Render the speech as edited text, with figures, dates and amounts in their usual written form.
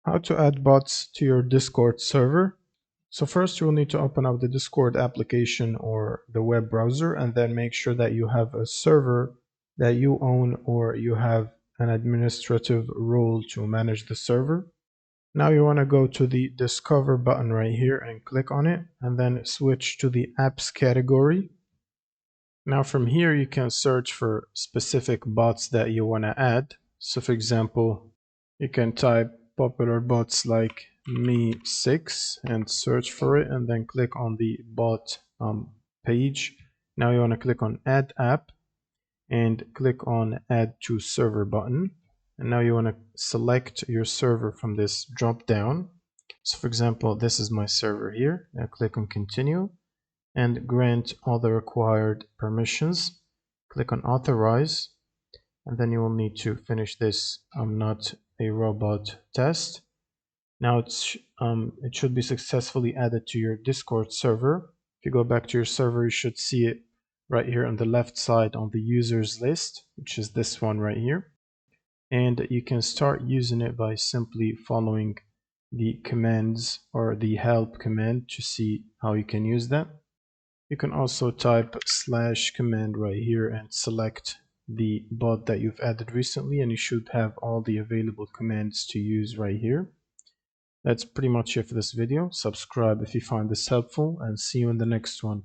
How to add bots to your Discord server. So first you will need to open up the Discord application or the web browser, and then make sure that you have a server that you own or you have an administrative role to manage the server. Now you want to go to the Discover button right here and click on it, and then switch to the apps category. Now from here you can search for specific bots that you want to add. So for example, you can type popular bots like Me6 and search for it, and then click on the bot page. Now you want to click on Add App and click on Add to Server button. And now you want to select your server from this drop down. So for example, this is my server here. Now click on Continue and grant all the required permissions. Click on Authorize, and then you will need to finish this I'm not a robot test. Now it should be successfully added to your Discord server. If you go back to your server, you should see it right here on the left side on the users list, which is this one right here. And you can start using it by simply following the commands or the help command to see how you can use that. You can also type /command right here and select the bot that you've added recently, and you should have all the available commands to use right here. That's pretty much it for this video. Subscribe if you find this helpful, and see you in the next one.